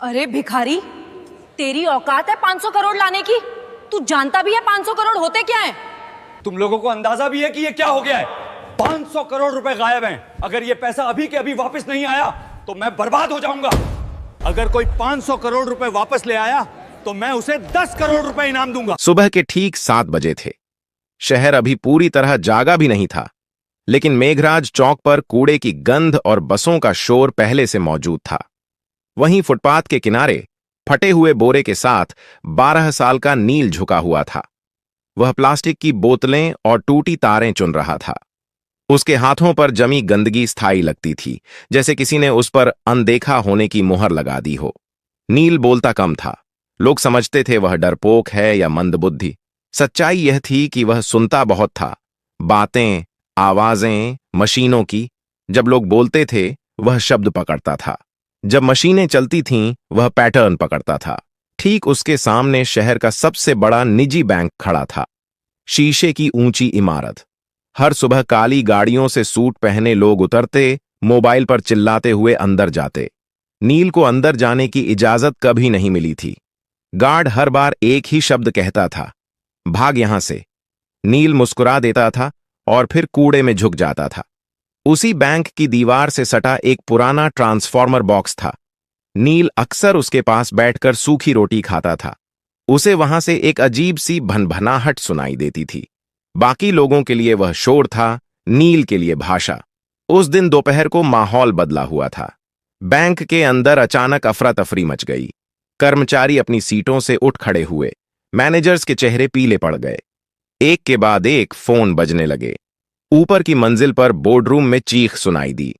अरे भिखारी, तेरी औकात है 500 करोड़ लाने की? तू जानता भी है 500 करोड़ होते क्या है? तुम लोगों को अंदाजा भी है कि ये क्या हो गया है? 500 करोड़ रुपए गायब हैं। अगर ये पैसा अभी के अभी वापस नहीं आया तो मैं बर्बाद हो जाऊंगा। अगर कोई 500 करोड़ रुपए वापस ले आया तो मैं उसे 10 करोड़ रुपए इनाम दूंगा। सुबह के ठीक 7 बजे थे। शहर अभी पूरी तरह जागा भी नहीं था, लेकिन मेघराज चौक पर कूड़े की गंध और बसों का शोर पहले से मौजूद था। वहीं फुटपाथ के किनारे फटे हुए बोरे के साथ 12 साल का नील झुका हुआ था। वह प्लास्टिक की बोतलें और टूटी तारें चुन रहा था। उसके हाथों पर जमी गंदगी स्थायी लगती थी, जैसे किसी ने उस पर अनदेखा होने की मुहर लगा दी हो। नील बोलता कम था। लोग समझते थे वह डरपोक है या मंदबुद्धि। सच्चाई यह थी कि वह सुनता बहुत था। बातें, आवाजें, मशीनों की। जब लोग बोलते थे वह शब्द पकड़ता था। जब मशीनें चलती थीं वह पैटर्न पकड़ता था। ठीक उसके सामने शहर का सबसे बड़ा निजी बैंक खड़ा था। शीशे की ऊंची इमारत। हर सुबह काली गाड़ियों से सूट पहने लोग उतरते, मोबाइल पर चिल्लाते हुए अंदर जाते। नील को अंदर जाने की इजाजत कभी नहीं मिली थी। गार्ड हर बार एक ही शब्द कहता था, भाग यहां से। नील मुस्कुरा देता था और फिर कूड़े में झुक जाता था। उसी बैंक की दीवार से सटा एक पुराना ट्रांसफॉर्मर बॉक्स था। नील अक्सर उसके पास बैठकर सूखी रोटी खाता था। उसे वहां से एक अजीब सी भनभनाहट सुनाई देती थी। बाकी लोगों के लिए वह शोर था, नील के लिए भाषा। उस दिन दोपहर को माहौल बदला हुआ था। बैंक के अंदर अचानक अफरा तफरी मच गई। कर्मचारी अपनी सीटों से उठ खड़े हुए। मैनेजर्स के चेहरे पीले पड़ गए। एक के बाद एक फोन बजने लगे। ऊपर की मंजिल पर बोर्डरूम में चीख सुनाई दी,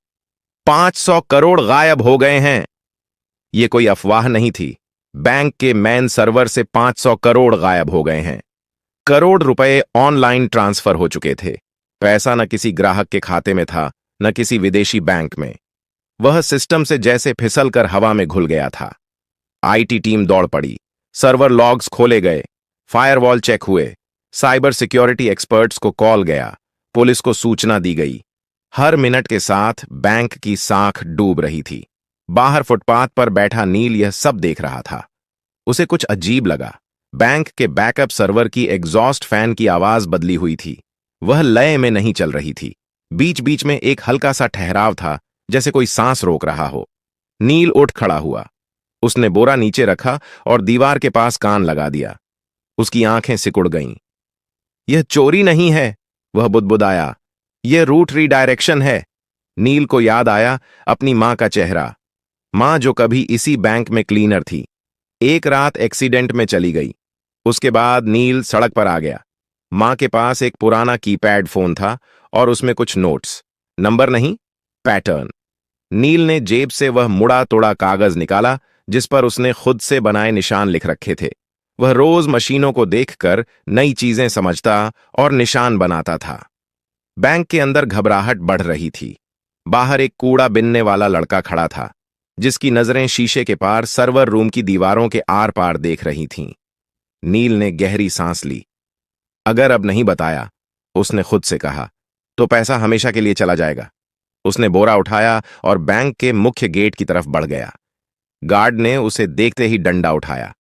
500 करोड़ गायब हो गए हैं। यह कोई अफवाह नहीं थी। बैंक के मेन सर्वर से 500 करोड़ गायब हो गए हैं। करोड़ रुपए ऑनलाइन ट्रांसफर हो चुके थे। पैसा न किसी ग्राहक के खाते में था, न किसी विदेशी बैंक में। वह सिस्टम से जैसे फिसलकर हवा में घुल गया था। आईटी टीम दौड़ पड़ी। सर्वर लॉग्स खोले गए, फायरवॉल चेक हुए, साइबर सिक्योरिटी एक्सपर्ट्स को कॉल गया, पुलिस को सूचना दी गई। हर मिनट के साथ बैंक की साख डूब रही थी। बाहर फुटपाथ पर बैठा नील यह सब देख रहा था। उसे कुछ अजीब लगा। बैंक के बैकअप सर्वर की एग्जॉस्ट फैन की आवाज बदली हुई थी। वह लय में नहीं चल रही थी। बीच बीच में एक हल्का सा ठहराव था, जैसे कोई सांस रोक रहा हो। नील उठ खड़ा हुआ। उसने बोरा नीचे रखा और दीवार के पास कान लगा दिया। उसकी आंखें सिकुड़ गईं। यह चोरी नहीं है, वह बुदबुदाया। यह रूट रीडायरेक्शन है। नील को याद आया अपनी मां का चेहरा। मां जो कभी इसी बैंक में क्लीनर थी। एक रात एक्सीडेंट में चली गई। उसके बाद नील सड़क पर आ गया। मां के पास एक पुराना कीपैड फोन था और उसमें कुछ नोट्स। नंबर नहीं, पैटर्न। नील ने जेब से वह मुड़ा तोड़ा कागज निकाला जिस पर उसने खुद से बनाए निशान लिख रखे थे। वह रोज मशीनों को देखकर नई चीजें समझता और निशान बनाता था। बैंक के अंदर घबराहट बढ़ रही थी। बाहर एक कूड़ा बिनने वाला लड़का खड़ा था, जिसकी नजरें शीशे के पार सर्वर रूम की दीवारों के आर पार देख रही थीं। नील ने गहरी सांस ली। अगर अब नहीं बताया, उसने खुद से कहा, तो पैसा हमेशा के लिए चला जाएगा। उसने बोरा उठाया और बैंक के मुख्य गेट की तरफ बढ़ गया। गार्ड ने उसे देखते ही डंडा उठाया।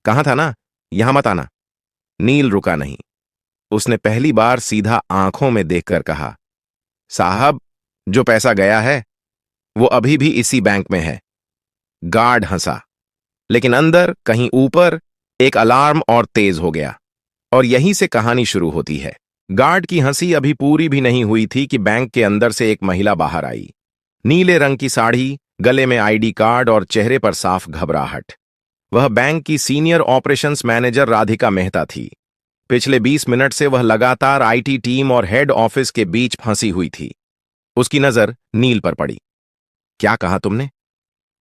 कहा था ना, यहां मत आना। नील रुका नहीं। उसने पहली बार सीधा आंखों में देखकर कहा, साहब, जो पैसा गया है वो अभी भी इसी बैंक में है। गार्ड हंसा, लेकिन अंदर कहीं ऊपर एक अलार्म और तेज हो गया। और यहीं से कहानी शुरू होती है। गार्ड की हंसी अभी पूरी भी नहीं हुई थी कि बैंक के अंदर से एक महिला बाहर आई। नीले रंग की साड़ी, गले में आईडी कार्ड और चेहरे पर साफ घबराहट। वह बैंक की senior operations manager Radhika Mehta थी। पिछले 20 मिनट से वह लगातार आईटी टीम और हेड ऑफिस के बीच फंसी हुई थी। उसकी नजर नील पर पड़ी। क्या कहा तुमने?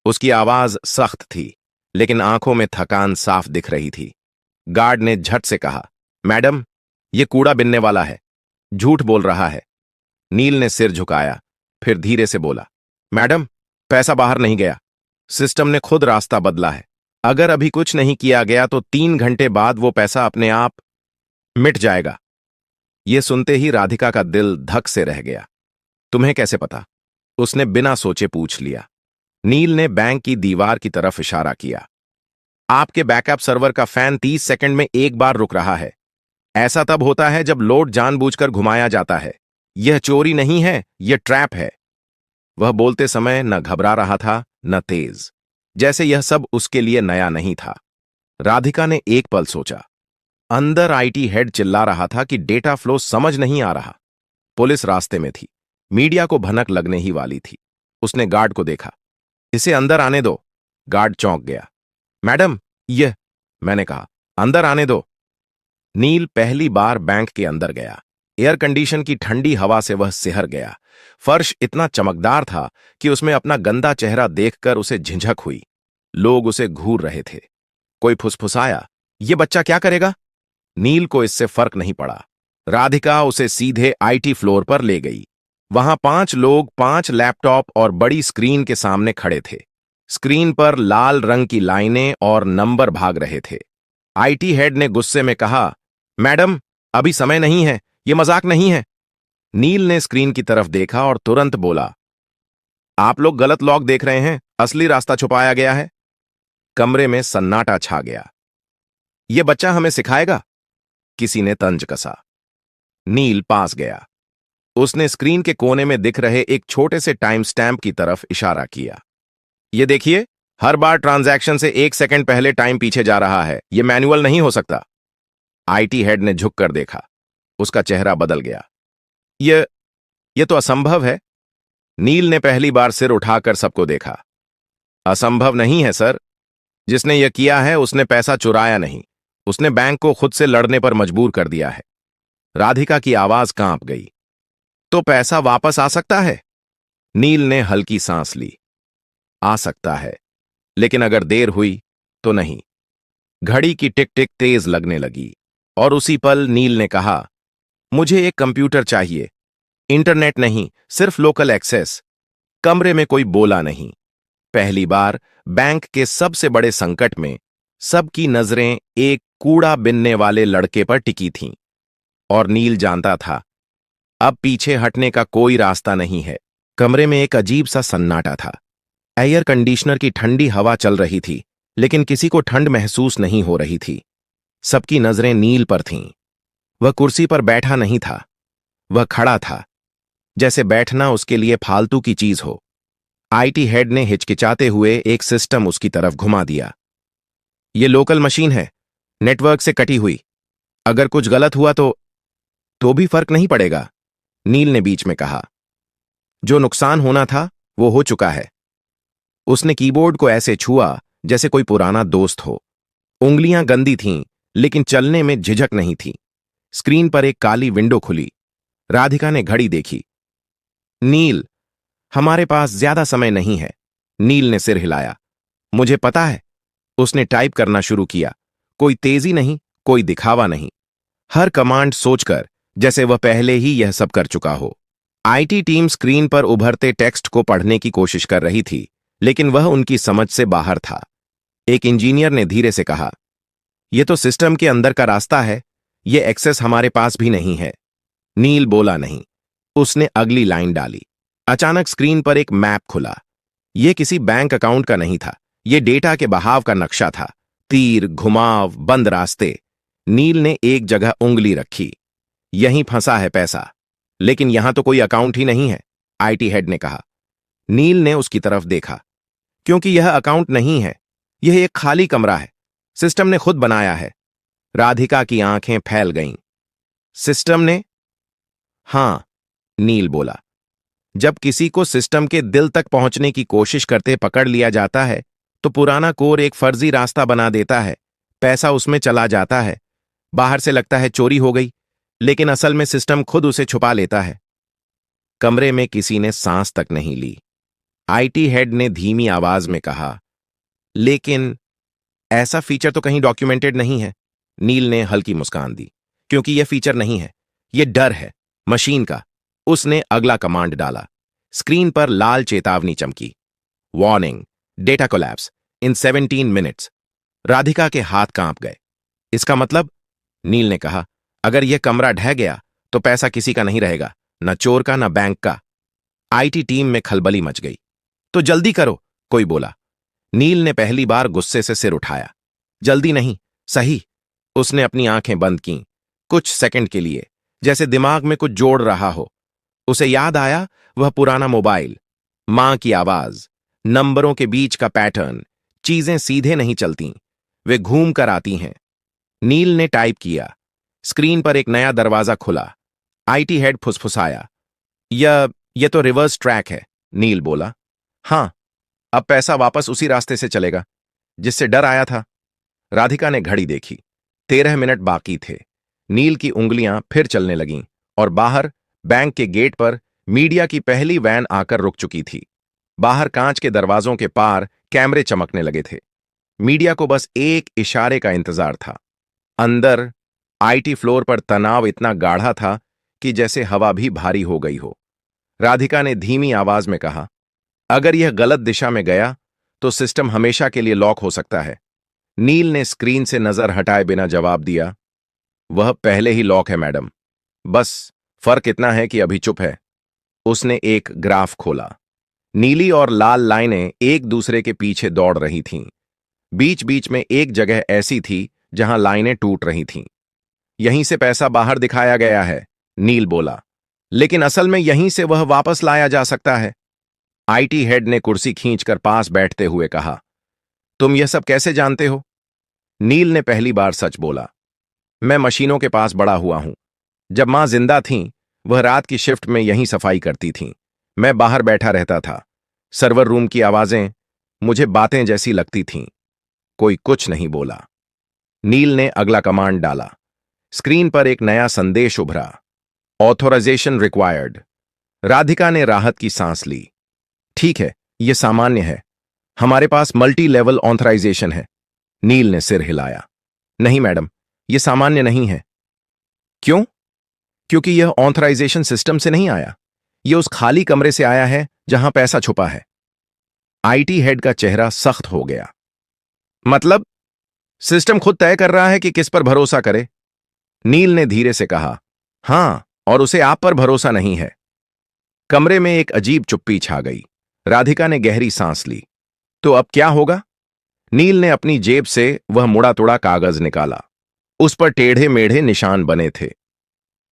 उसकी आवाज सख्त थी, लेकिन आंखों में थकान साफ दिख रही थी। गार्ड ने झट से कहा, मैडम, यह कूड़ा बिनने वाला है, झूठ बोल रहा है। नील ने सिर झुकाया, फिर धीरे से बोला, मैडम, पैसा बाहर नहीं गया। सिस्टम ने खुद रास्ता बदला है। अगर अभी कुछ नहीं किया गया तो 3 घंटे बाद वो पैसा अपने आप मिट जाएगा। यह सुनते ही राधिका का दिल धक से रह गया। तुम्हें कैसे पता? उसने बिना सोचे पूछ लिया। नील ने बैंक की दीवार की तरफ इशारा किया। आपके बैकअप सर्वर का फैन 30 सेकंड में एक बार रुक रहा है। ऐसा तब होता है जब लोड जानबूझकर घुमाया जाता है। यह चोरी नहीं है, यह ट्रैप है। वह बोलते समय न घबरा रहा था न तेज, जैसे यह सब उसके लिए नया नहीं था। राधिका ने एक पल सोचा। अंदर आईटी हेड चिल्ला रहा था कि डेटा फ्लो समझ नहीं आ रहा। पुलिस रास्ते में थी, मीडिया को भनक लगने ही वाली थी। उसने गार्ड को देखा। इसे अंदर आने दो। गार्ड चौंक गया। मैडम, यह, मैंने कहा, अंदर आने दो। नील पहली बार बैंक के अंदर गया। एयर कंडीशन की ठंडी हवा से वह सिहर गया। फर्श इतना चमकदार था कि उसमें अपना गंदा चेहरा देखकर उसे झिझक हुई। लोग उसे घूर रहे थे। कोई फुसफुसाया, ये बच्चा क्या करेगा? नील को इससे फर्क नहीं पड़ा। राधिका उसे सीधे आईटी फ्लोर पर ले गई। वहां 5 लोग 5 लैपटॉप और बड़ी स्क्रीन के सामने खड़े थे। स्क्रीन पर लाल रंग की लाइनें और नंबर भाग रहे थे। आईटी हेड ने गुस्से में कहा, मैडम, अभी समय नहीं है, यह मजाक नहीं है। नील ने स्क्रीन की तरफ देखा और तुरंत बोला, आप लोग गलत लॉक देख रहे हैं, असली रास्ता छुपाया गया है। कमरे में सन्नाटा छा गया। यह बच्चा हमें सिखाएगा? किसी ने तंज कसा। नील पास गया। उसने स्क्रीन के कोने में दिख रहे एक छोटे से टाइम स्टैम्प की तरफ इशारा किया। यह देखिए, हर बार ट्रांजैक्शन से 1 सेकंड पहले टाइम पीछे जा रहा है। यह मैनुअल नहीं हो सकता। आईटी हेड ने झुककर देखा। उसका चेहरा बदल गया। यह तो असंभव है। नील ने पहली बार सिर उठाकर सबको देखा। असंभव नहीं है सर। जिसने यह किया है उसने पैसा चुराया नहीं, उसने बैंक को खुद से लड़ने पर मजबूर कर दिया है। राधिका की आवाज कांप गई। तो पैसा वापस आ सकता है? नील ने हल्की सांस ली। आ सकता है, लेकिन अगर देर हुई तो नहीं। घड़ी की टिक टिक तेज लगने लगी और उसी पल नील ने कहा, मुझे एक कंप्यूटर चाहिए। इंटरनेट नहीं, सिर्फ लोकल एक्सेस। कमरे में कोई बोला नहीं। पहली बार बैंक के सबसे बड़े संकट में सबकी नजरें एक कूड़ा बिनने वाले लड़के पर टिकी थीं। और नील जानता था, अब पीछे हटने का कोई रास्ता नहीं है। कमरे में एक अजीब सा सन्नाटा था। एयर कंडीशनर की ठंडी हवा चल रही थी, लेकिन किसी को ठंड महसूस नहीं हो रही थी। सबकी नजरें नील पर थीं। वह कुर्सी पर बैठा नहीं था, वह खड़ा था, जैसे बैठना उसके लिए फालतू की चीज हो। आईटी हेड ने हिचकिचाते हुए एक सिस्टम उसकी तरफ घुमा दिया। यह लोकल मशीन है, नेटवर्क से कटी हुई। अगर कुछ गलत हुआ तो भी फर्क नहीं पड़ेगा, नील ने बीच में कहा। जो नुकसान होना था वो हो चुका है। उसने कीबोर्ड को ऐसे छुआ जैसे कोई पुराना दोस्त हो। उंगलियां गंदी थीं, लेकिन चलने में झिझक नहीं थी। स्क्रीन पर एक काली विंडो खुली। राधिका ने घड़ी देखी। नील, हमारे पास ज्यादा समय नहीं है। नील ने सिर हिलाया। मुझे पता है। उसने टाइप करना शुरू किया। कोई तेजी नहीं, कोई दिखावा नहीं। हर कमांड सोचकर, जैसे वह पहले ही यह सब कर चुका हो। आईटी टीम स्क्रीन पर उभरते टेक्स्ट को पढ़ने की कोशिश कर रही थी, लेकिन वह उनकी समझ से बाहर था। एक इंजीनियर ने धीरे से कहा, यह तो सिस्टम के अंदर का रास्ता है, यह एक्सेस हमारे पास भी नहीं है। नील बोला नहीं। उसने अगली लाइन डाली। अचानक स्क्रीन पर एक मैप खुला। यह किसी बैंक अकाउंट का नहीं था, यह डेटा के बहाव का नक्शा था। तीर, घुमाव, बंद रास्ते। नील ने एक जगह उंगली रखी। यहीं फंसा है पैसा। लेकिन यहां तो कोई अकाउंट ही नहीं है, आईटी हेड ने कहा। नील ने उसकी तरफ देखा। क्योंकि यह अकाउंट नहीं है, यह एक खाली कमरा है। सिस्टम ने खुद बनाया है। राधिका की आंखें फैल गईं। सिस्टम ने? हां, नील बोला। जब किसी को सिस्टम के दिल तक पहुंचने की कोशिश करते पकड़ लिया जाता है, तो पुराना कोर एक फर्जी रास्ता बना देता है। पैसा उसमें चला जाता है। बाहर से लगता है चोरी हो गई, लेकिन असल में सिस्टम खुद उसे छुपा लेता है। कमरे में किसी ने सांस तक नहीं ली। आईटी हेड ने धीमी आवाज में कहा, लेकिन ऐसा फीचर तो कहीं डॉक्यूमेंटेड नहीं है। नील ने हल्की मुस्कान दी। क्योंकि यह फीचर नहीं है, यह डर है मशीन का। उसने अगला कमांड डाला। स्क्रीन पर लाल चेतावनी चमकी। वार्निंग, डेटा कोलैप्स इन 17 मिनट्स। राधिका के हाथ कांप गए। इसका मतलब? नील ने कहा, अगर यह कमरा ढह गया तो पैसा किसी का नहीं रहेगा, न चोर का न बैंक का। आईटी टीम में खलबली मच गई। तो जल्दी करो, कोई बोला। नील ने पहली बार गुस्से से सिर उठाया। जल्दी नहीं, सही। उसने अपनी आंखें बंद कीं, कुछ सेकंड के लिए, जैसे दिमाग में कुछ जोड़ रहा हो। उसे याद आया वह पुराना मोबाइल, मां की आवाज, नंबरों के बीच का पैटर्न। चीजें सीधे नहीं चलती, वे घूम कर आती हैं। नील ने टाइप किया। स्क्रीन पर एक नया दरवाजा खुला। आईटी हेड फुसफुसाया। यह तो रिवर्स ट्रैक है, नील बोला। हां, अब पैसा वापस उसी रास्ते से चलेगा जिससे डर आया था। राधिका ने घड़ी देखी। 13 मिनट बाकी थे। नील की उंगलियां फिर चलने लगीं और बाहर बैंक के गेट पर मीडिया की पहली वैन आकर रुक चुकी थी। बाहर कांच के दरवाजों के पार कैमरे चमकने लगे थे। मीडिया को बस एक इशारे का इंतजार था। अंदर आईटी फ्लोर पर तनाव इतना गाढ़ा था कि जैसे हवा भी भारी हो गई हो। राधिका ने धीमी आवाज में कहा, अगर यह गलत दिशा में गया तो सिस्टम हमेशा के लिए लॉक हो सकता है। नील ने स्क्रीन से नजर हटाए बिना जवाब दिया, वह पहले ही लॉक है मैडम, बस फर्क इतना है कि अभी चुप है। उसने एक ग्राफ खोला। नीली और लाल लाइनें एक दूसरे के पीछे दौड़ रही थीं। बीच बीच में एक जगह ऐसी थी जहां लाइनें टूट रही थीं। यहीं से पैसा बाहर दिखाया गया है, नील बोला, लेकिन असल में यहीं से वह वापस लाया जा सकता है। आईटी हेड ने कुर्सी खींचकर पास बैठते हुए कहा, तुम यह सब कैसे जानते हो? नील ने पहली बार सच बोला, मैं मशीनों के पास बड़ा हुआ हूं। जब मां जिंदा थीं, वह रात की शिफ्ट में यहीं सफाई करती थीं। मैं बाहर बैठा रहता था। सर्वर रूम की आवाजें मुझे बातें जैसी लगती थीं। कोई कुछ नहीं बोला। नील ने अगला कमांड डाला। स्क्रीन पर एक नया संदेश उभरा, ऑथोराइजेशन रिक्वायर्ड। राधिका ने राहत की सांस ली। ठीक है, यह सामान्य है, हमारे पास मल्टी लेवल ऑथराइजेशन है। नील ने सिर हिलाया। नहीं मैडम, यह सामान्य नहीं है। क्यों? क्योंकि यह ऑथराइजेशन सिस्टम से नहीं आया, यह उस खाली कमरे से आया है जहां पैसा छुपा है। आईटी हेड का चेहरा सख्त हो गया। मतलब सिस्टम खुद तय कर रहा है कि किस पर भरोसा करे? नील ने धीरे से कहा, हां, और उसे आप पर भरोसा नहीं है। कमरे में एक अजीब चुप्पी छा गई। राधिका ने गहरी सांस ली। तो अब क्या होगा? नील ने अपनी जेब से वह मुड़ा तुड़ा कागज निकाला। उस पर टेढ़े मेढ़े निशान बने थे।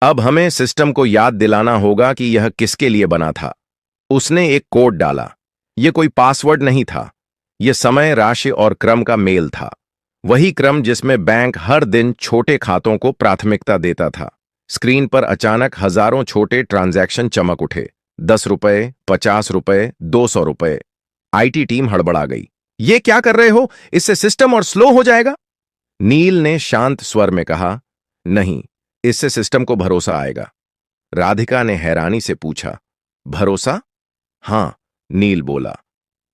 अब हमें सिस्टम को याद दिलाना होगा कि यह किसके लिए बना था। उसने एक कोड डाला। यह कोई पासवर्ड नहीं था, यह समय, राशि और क्रम का मेल था। वही क्रम जिसमें बैंक हर दिन छोटे खातों को प्राथमिकता देता था। स्क्रीन पर अचानक हजारों छोटे ट्रांजैक्शन चमक उठे। 10 रुपए, 50 रुपए, 200 रुपए। आईटी टीम हड़बड़ा गई। ये क्या कर रहे हो? इससे सिस्टम और स्लो हो जाएगा। नील ने शांत स्वर में कहा, नहीं, इससे सिस्टम को भरोसा आएगा। राधिका ने हैरानी से पूछा, भरोसा? हां, नील बोला।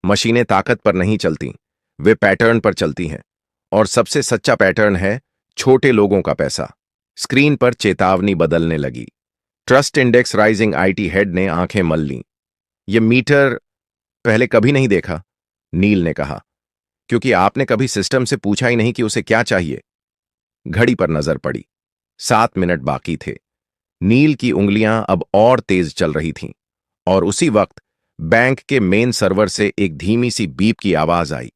मशीनें ताकत पर नहीं चलती, वे पैटर्न पर चलती हैं, और सबसे सच्चा पैटर्न है छोटे लोगों का पैसा। स्क्रीन पर चेतावनी बदलने लगी। Trust index rising. IT head ने आंखें मल लीं। यह मीटर पहले कभी नहीं देखा, नील ने कहा, क्योंकि आपने कभी सिस्टम से पूछा ही नहीं कि उसे क्या चाहिए। घड़ी पर नजर पड़ी। 7 मिनट बाकी थे। नील की उंगलियां अब और तेज चल रही थीं, और उसी वक्त बैंक के मेन सर्वर से एक धीमी सी बीप की आवाज आई,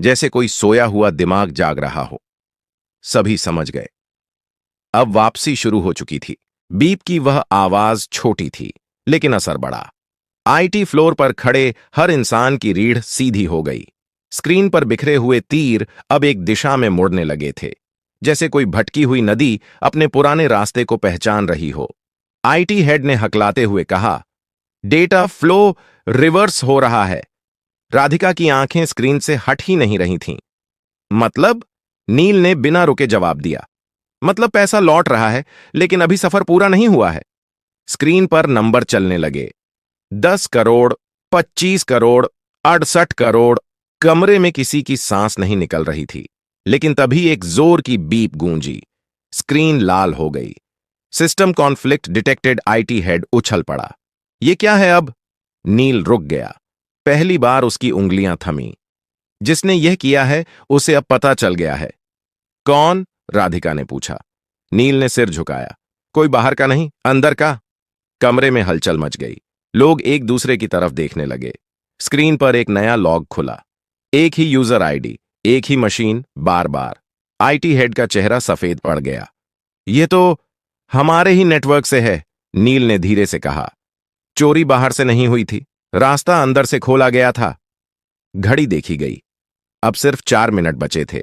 जैसे कोई सोया हुआ दिमाग जाग रहा हो। सभी समझ गए, अब वापसी शुरू हो चुकी थी। बीप की वह आवाज छोटी थी, लेकिन असर बड़ा। आईटी फ्लोर पर खड़े हर इंसान की रीढ़ सीधी हो गई। स्क्रीन पर बिखरे हुए तीर अब एक दिशा में मुड़ने लगे थे, जैसे कोई भटकी हुई नदी अपने पुराने रास्ते को पहचान रही हो। आईटी हेड ने हकलाते हुए कहा, डेटा फ्लो रिवर्स हो रहा है। राधिका की आंखें स्क्रीन से हट ही नहीं रही थीं। मतलब? नील ने बिना रुके जवाब दिया, मतलब पैसा लौट रहा है, लेकिन अभी सफर पूरा नहीं हुआ है। स्क्रीन पर नंबर चलने लगे। 10 करोड़, 25 करोड़, 68 करोड़। कमरे में किसी की सांस नहीं निकल रही थी, लेकिन तभी एक जोर की बीप गूंजी। स्क्रीन लाल हो गई। System conflict detected. IT head उछल पड़ा। ये क्या है अब? नील रुक गया। पहली बार उसकी उंगलियां थमी। जिसने यह किया है उसे अब पता चल गया है। कौन? राधिका ने पूछा। नील ने सिर झुकाया। कोई बाहर का नहीं, अंदर का। कमरे में हलचल मच गई। लोग एक दूसरे की तरफ देखने लगे। स्क्रीन पर एक नया लॉग खुला। एक ही यूजर आईडी, एक ही मशीन, बार बार। आईटी हेड का चेहरा सफेद पड़ गया। ये तो हमारे ही नेटवर्क से है, नील ने धीरे से कहा। चोरी बाहर से नहीं हुई थी, रास्ता अंदर से खोला गया था। घड़ी देखी गई। अब सिर्फ 4 मिनट बचे थे।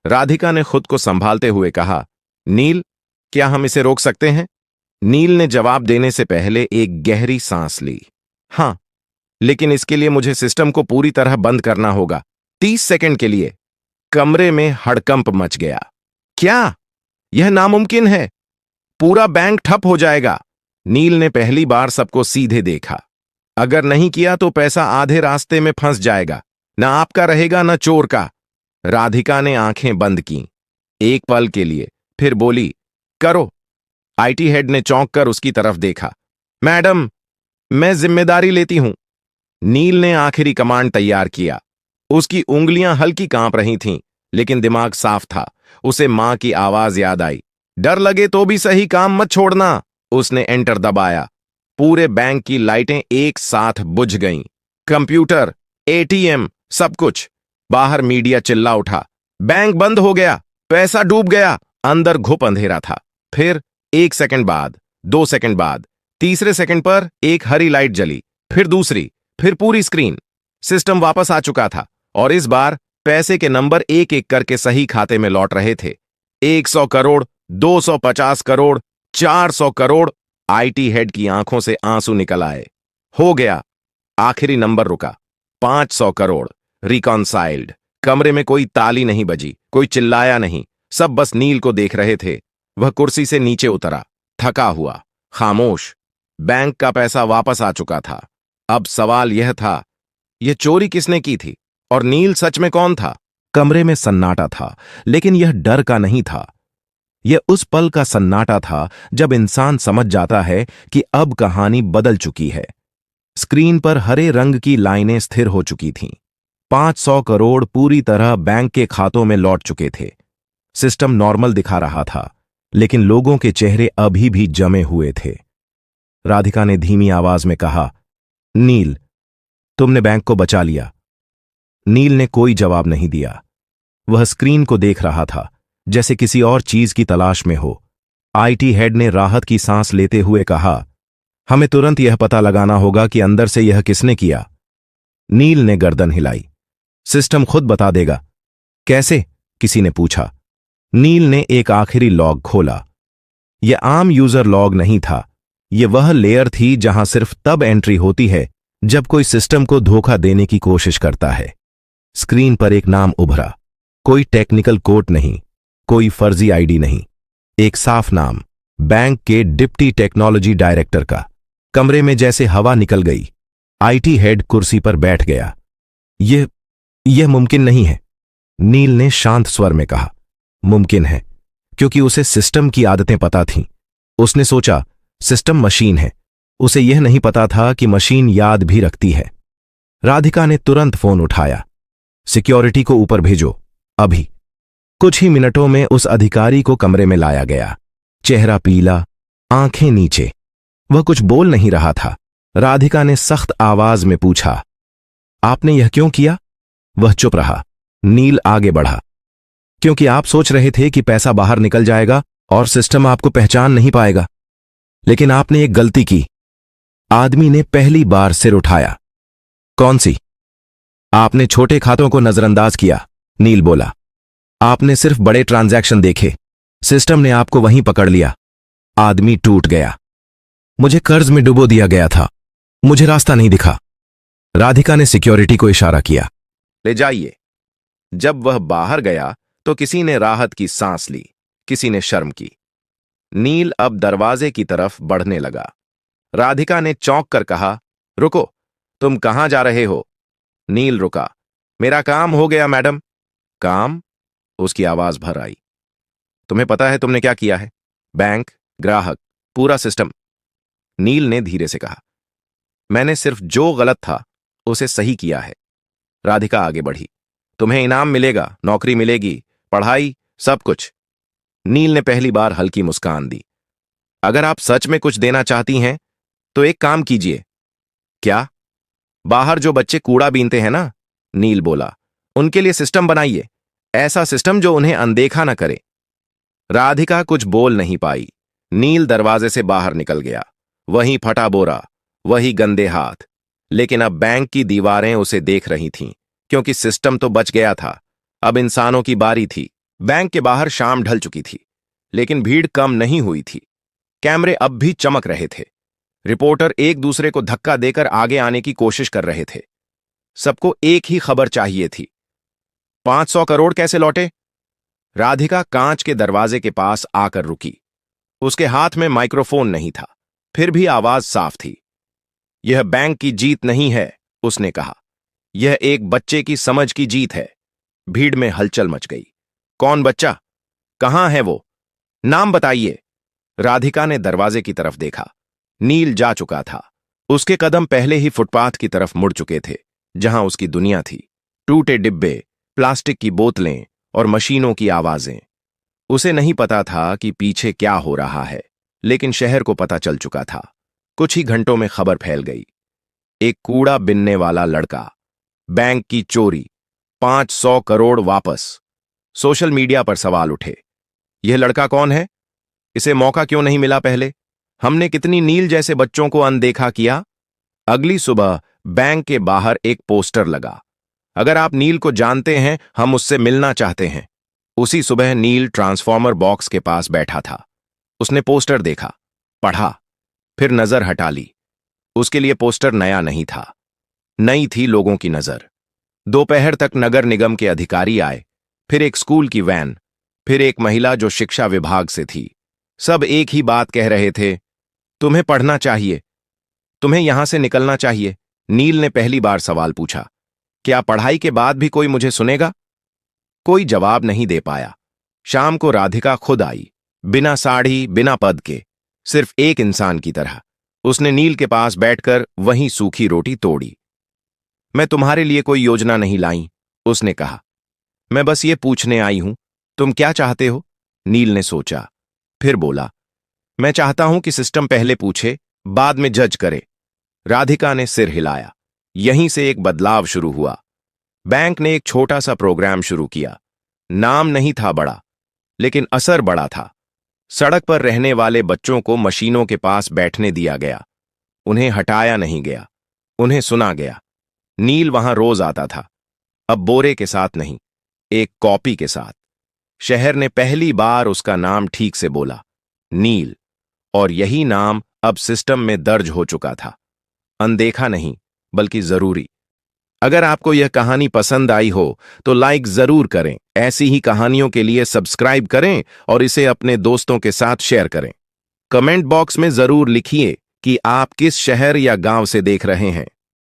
राधिका ने खुद को संभालते हुए कहा, नील, क्या हम इसे रोक सकते हैं? नील ने जवाब देने से पहले एक गहरी सांस ली। हां, लेकिन इसके लिए मुझे सिस्टम को पूरी तरह बंद करना होगा, 30 सेकंड के लिए। कमरे में हड़कंप मच गया। क्या? यह नामुमकिन है। पूरा बैंक ठप हो जाएगा। नील ने पहली बार सबको सीधे देखा। अगर नहीं किया तो पैसा आधे रास्ते में फंस जाएगा, ना आपका रहेगा ना चोर का। राधिका ने आंखें बंद की एक पल के लिए, फिर बोली, करो। आईटी हेड ने चौंक कर उसकी तरफ देखा। मैडम, मैं जिम्मेदारी लेती हूं। नील ने आखिरी कमांड तैयार किया। उसकी उंगलियां हल्की कांप रही थीं, लेकिन दिमाग साफ था। उसे मां की आवाज याद आई, डर लगे तो भी सही काम मत छोड़ना। उसने एंटर दबाया। पूरे बैंक की लाइटें एक साथ बुझ गईं। कंप्यूटर, एटीएम, सब कुछ। बाहर मीडिया चिल्ला उठा, बैंक बंद हो गया, पैसा डूब गया। अंदर घुप अंधेरा था। फिर 1 सेकंड बाद, 2 सेकंड बाद, तीसरे सेकंड पर एक हरी लाइट जली, फिर दूसरी, फिर पूरी स्क्रीन। सिस्टम वापस आ चुका था और इस बार पैसे के नंबर एक एक करके सही खाते में लौट रहे थे। 100 करोड़, 250 करोड़, 400 करोड़। आईटी हेड की आंखों से आंसू निकल आए। हो गया। आखिरी नंबर रुका, 500 करोड़। रिकॉन्साइल्ड। कमरे में कोई ताली नहीं बजी, कोई चिल्लाया नहीं। सब बस नील को देख रहे थे। वह कुर्सी से नीचे उतरा, थका हुआ, खामोश। बैंक का पैसा वापस आ चुका था। अब सवाल यह था, यह चोरी किसने की थी और नील सच में कौन था? कमरे में सन्नाटा था, लेकिन यह डर का नहीं था। यह उस पल का सन्नाटा था जब इंसान समझ जाता है कि अब कहानी बदल चुकी है। स्क्रीन पर हरे रंग की लाइनें स्थिर हो चुकी थीं। 500 करोड़ पूरी तरह बैंक के खातों में लौट चुके थे। सिस्टम नॉर्मल दिखा रहा था, लेकिन लोगों के चेहरे अभी भी जमे हुए थे। राधिका ने धीमी आवाज में कहा, नील, तुमने बैंक को बचा लिया। नील ने कोई जवाब नहीं दिया। वह स्क्रीन को देख रहा था, जैसे किसी और चीज की तलाश में हो। आईटी हेड ने राहत की सांस लेते हुए कहा, हमें तुरंत यह पता लगाना होगा कि अंदर से यह किसने किया। नील ने गर्दन हिलाई। सिस्टम खुद बता देगा। कैसे? किसी ने पूछा। नील ने एक आखिरी लॉग खोला। यह आम यूजर लॉग नहीं था। यह वह लेयर थी जहां सिर्फ तब एंट्री होती है जब कोई सिस्टम को धोखा देने की कोशिश करता है। स्क्रीन पर एक नाम उभरा। कोई टेक्निकल कोड नहीं, कोई फर्जी आईडी नहीं, एक साफ नाम, बैंक के डिप्टी टेक्नोलॉजी डायरेक्टर का। कमरे में जैसे हवा निकल गई। आईटी हेड कुर्सी पर बैठ गया। यह मुमकिन नहीं है, नील ने शांत स्वर में कहा। मुमकिन है, क्योंकि उसे सिस्टम की आदतें पता थीं। उसने सोचा, सिस्टम मशीन है। उसे यह नहीं पता था कि मशीन याद भी रखती है। राधिका ने तुरंत फोन उठाया। सिक्योरिटी को ऊपर भेजो, अभी। कुछ ही मिनटों में उस अधिकारी को कमरे में लाया गया। चेहरा पीला, आंखें नीचे। वह कुछ बोल नहीं रहा था। राधिका ने सख्त आवाज में पूछा, आपने यह क्यों किया? वह चुप रहा। नील आगे बढ़ा। क्योंकि आप सोच रहे थे कि पैसा बाहर निकल जाएगा और सिस्टम आपको पहचान नहीं पाएगा। लेकिन आपने एक गलती की। आदमी ने पहली बार सिर उठाया। कौन सी? आपने छोटे खातों को नजरअंदाज किया, नील बोला। आपने सिर्फ बड़े ट्रांजैक्शन देखे। सिस्टम ने आपको वहीं पकड़ लिया। आदमी टूट गया। मुझे कर्ज में डुबो दिया गया था। मुझे रास्ता नहीं दिखा। राधिका ने सिक्योरिटी को इशारा किया, ले जाइए। जब वह बाहर गया तो किसी ने राहत की सांस ली, किसी ने शर्म की। नील अब दरवाजे की तरफ बढ़ने लगा। राधिका ने चौंक कर कहा, रुको, तुम कहां जा रहे हो? नील रुका। मेरा काम हो गया मैडम। काम? उसकी आवाज भर आई। तुम्हें पता है तुमने क्या किया है? बैंक, ग्राहक, पूरा सिस्टम। नील ने धीरे से कहा, मैंने सिर्फ जो गलत था उसे सही किया है। राधिका आगे बढ़ी। तुम्हें इनाम मिलेगा, नौकरी मिलेगी, पढ़ाई, सब कुछ। नील ने पहली बार हल्की मुस्कान दी। अगर आप सच में कुछ देना चाहती हैं तो एक काम कीजिए। क्या? बाहर जो बच्चे कूड़ा बीनते हैं ना, नील बोला, उनके लिए सिस्टम बनाइए, ऐसा सिस्टम जो उन्हें अनदेखा न करे। राधिका कुछ बोल नहीं पाई। नील दरवाजे से बाहर निकल गया। वही फटा बोरा, वही गंदे हाथ। लेकिन अब बैंक की दीवारें उसे देख रही थीं, क्योंकि सिस्टम तो बच गया था। अब इंसानों की बारी थी। बैंक के बाहर शाम ढल चुकी थी, लेकिन भीड़ कम नहीं हुई थी। कैमरे अब भी चमक रहे थे। रिपोर्टर एक दूसरे को धक्का देकर आगे आने की कोशिश कर रहे थे। सबको एक ही खबर चाहिए थी। 500 करोड़ कैसे लौटे? राधिका कांच के दरवाजे के पास आकर रुकी। उसके हाथ में माइक्रोफोन नहीं था, फिर भी आवाज साफ थी। यह बैंक की जीत नहीं है, उसने कहा। यह एक बच्चे की समझ की जीत है। भीड़ में हलचल मच गई। कौन बच्चा? कहां है वो? नाम बताइए। राधिका ने दरवाजे की तरफ देखा। नील जा चुका था। उसके कदम पहले ही फुटपाथ की तरफ मुड़ चुके थे, जहां उसकी दुनिया थी। टूटे डिब्बे, प्लास्टिक की बोतलें और मशीनों की आवाजें। उसे नहीं पता था कि पीछे क्या हो रहा है, लेकिन शहर को पता चल चुका था। कुछ ही घंटों में खबर फैल गई। एक कूड़ा बिनने वाला लड़का, बैंक की चोरी, 500 करोड़ वापस। सोशल मीडिया पर सवाल उठे। यह लड़का कौन है? इसे मौका क्यों नहीं मिला पहले? हमने कितनी नील जैसे बच्चों को अनदेखा किया। अगली सुबह बैंक के बाहर एक पोस्टर लगा। अगर आप नील को जानते हैं, हम उससे मिलना चाहते हैं। उसी सुबह नील ट्रांसफॉर्मर बॉक्स के पास बैठा था। उसने पोस्टर देखा, पढ़ा, फिर नजर हटा ली। उसके लिए पोस्टर नया नहीं था, नई थी लोगों की नजर। दोपहर तक नगर निगम के अधिकारी आए, फिर एक स्कूल की वैन, फिर एक महिला जो शिक्षा विभाग से थी। सब एक ही बात कह रहे थे, तुम्हें पढ़ना चाहिए, तुम्हें यहां से निकलना चाहिए। नील ने पहली बार सवाल पूछा, क्या पढ़ाई के बाद भी कोई मुझे सुनेगा? कोई जवाब नहीं दे पाया। शाम को राधिका खुद आई, बिना साड़ी, बिना पद के, सिर्फ एक इंसान की तरह। उसने नील के पास बैठकर वहीं सूखी रोटी तोड़ी। मैं तुम्हारे लिए कोई योजना नहीं लाई, उसने कहा। मैं बस ये पूछने आई हूं, तुम क्या चाहते हो? नील ने सोचा, फिर बोला, मैं चाहता हूं कि सिस्टम पहले पूछे, बाद में जज करे। राधिका ने सिर हिलाया। यहीं से एक बदलाव शुरू हुआ। बैंक ने एक छोटा सा प्रोग्राम शुरू किया। नाम नहीं था बड़ा, लेकिन असर बड़ा था। सड़क पर रहने वाले बच्चों को मशीनों के पास बैठने दिया गया। उन्हें हटाया नहीं गया, उन्हें सुना गया। नील वहां रोज आता था, अब बोरे के साथ नहीं, एक कॉपी के साथ। शहर ने पहली बार उसका नाम ठीक से बोला, नील। और यही नाम अब सिस्टम में दर्ज हो चुका था। अनदेखा नहीं, बल्कि जरूरी। अगर आपको यह कहानी पसंद आई हो तो लाइक जरूर करें। ऐसी ही कहानियों के लिए सब्सक्राइब करें और इसे अपने दोस्तों के साथ शेयर करें। कमेंट बॉक्स में जरूर लिखिए कि आप किस शहर या गांव से देख रहे हैं।